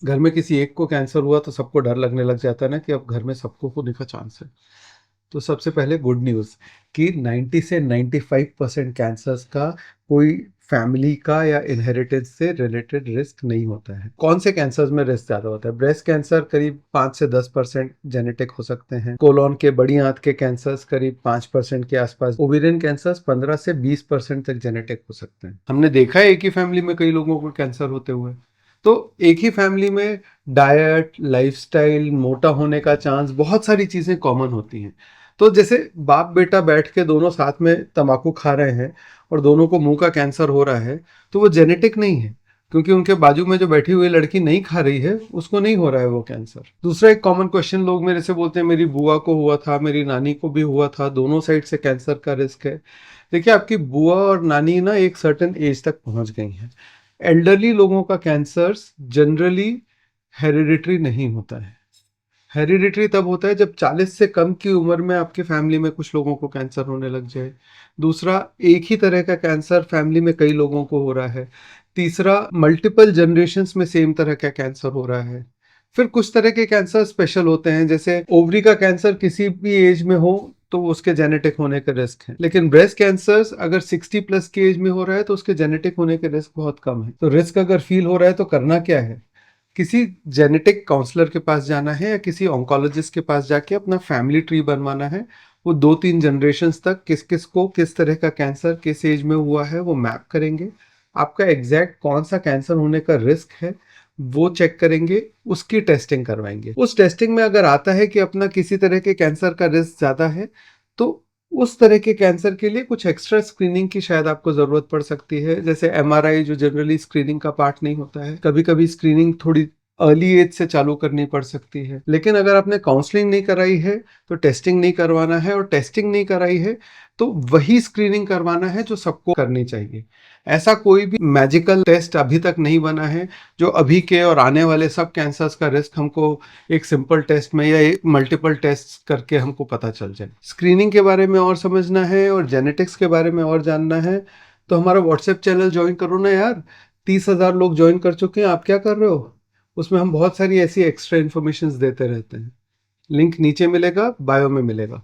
घर में किसी एक को कैंसर हुआ तो सबको डर लगने लग जाता है ना कि अब घर में सबको होने का चांस है। तो सबसे पहले गुड न्यूज़ कि 90 से 95% कैंसर्स का कोई फैमिली का या इनहेरिटेंस से रिलेटेड रिस्क नहीं होता है। कौन से कैंसर्स में रिस्क ज़्यादा होता है? ब्रेस्ट कैंसर करीब 5 से 10% जेनेटिक हो सकते हैं। कोलोन के बड़ी आंत के कैंसर्स करीब 5% के आसपास। ओवेरियन कैंसर्स 15 से 20% तक जेनेटिक हो सकते हैं। हमने देखा है एक ही फैमिली में कई लोगों को कैंसर होते हुए। तो एक ही फैमिली में डाइट, लाइफस्टाइल, मोटा होने का चांस, बहुत सारी चीज़ें कॉमन होती हैं। तो जैसे बाप बेटा बैठ के दोनों साथ में तंबाकू खा रहे हैं और दोनों को मुंह का कैंसर हो रहा है, तो वो जेनेटिक नहीं है, क्योंकि उनके बाजू में जो बैठी हुई लड़की नहीं खा रही है उसको नहीं हो रहा है वो कैंसर। दूसरा एक कॉमन क्वेश्चन लोग मेरे से बोलते हैं, मेरी बुआ को हुआ था, मेरी नानी को भी हुआ था, दोनों साइड से कैंसर का रिस्क है। देखिए, आपकी बुआ और नानी ना एक सर्टेन एज तक पहुंच गई हैं। एल्डरली लोगों का कैंसर जनरली हेरिडिटरी नहीं होता है। हेरिडिटरी तब होता है जब 40 से कम की उम्र में आपके फैमिली में कुछ लोगों को कैंसर होने लग जाए। दूसरा, एक ही तरह का कैंसर फैमिली में कई लोगों को हो रहा है। तीसरा, मल्टीपल जनरेशन्स में सेम तरह का कैंसर हो रहा है। फिर कुछ तरह के कैंसर स्पेशल होते हैं, जैसे ओवरी का कैंसर किसी भी एज में हो तो उसके जेनेटिक होने का रिस्क है, लेकिन ब्रेस्ट कैंसर अगर 60+ की एज में हो रहा है तो उसके जेनेटिक होने के रिस्क बहुत कम है। तो रिस्क अगर फील हो रहा है तो करना क्या है? किसी जेनेटिक काउंसलर के पास जाना है या किसी ऑन्कोलॉजिस्ट के पास जाके अपना फैमिली ट्री बनवाना है। वो 2-3 जनरेशन्स तक किस किस को किस तरह का कैंसर किस एज में हुआ है वो मैप करेंगे। आपका एग्जैक्ट कौन सा कैंसर होने का रिस्क है वो चेक करेंगे, उसकी टेस्टिंग करवाएंगे। उस टेस्टिंग में अगर आता है कि अपना किसी तरह के कैंसर का रिस्क ज़्यादा है, तो उस तरह के कैंसर के लिए कुछ एक्स्ट्रा स्क्रीनिंग की शायद आपको ज़रूरत पड़ सकती है, जैसे एमआरआई जो जनरली स्क्रीनिंग का पार्ट नहीं होता है। कभी कभी स्क्रीनिंग थोड़ी अर्ली एज से चालू करनी पड़ सकती है। लेकिन अगर आपने काउंसलिंग नहीं कराई है तो टेस्टिंग नहीं करवाना है, और टेस्टिंग नहीं कराई है तो वही स्क्रीनिंग करवाना है जो सबको करनी चाहिए। ऐसा कोई भी मैजिकल टेस्ट अभी तक नहीं बना है जो अभी के और आने वाले सब कैंसर्स का रिस्क हमको एक सिंपल टेस्ट में या एक मल्टीपल टेस्ट करके हमको पता चल जाए। स्क्रीनिंग के बारे में और समझना है और जेनेटिक्स के बारे में और जानना है तो हमारा व्हाट्सएप चैनल ज्वाइन करो ना यार। 30,000 लोग ज्वाइन कर चुके हैं, आप क्या कर रहे हो? उसमें हम बहुत सारी ऐसी एक्स्ट्रा इन्फॉर्मेशन देते रहते हैं। लिंक नीचे मिलेगा, बायो में मिलेगा।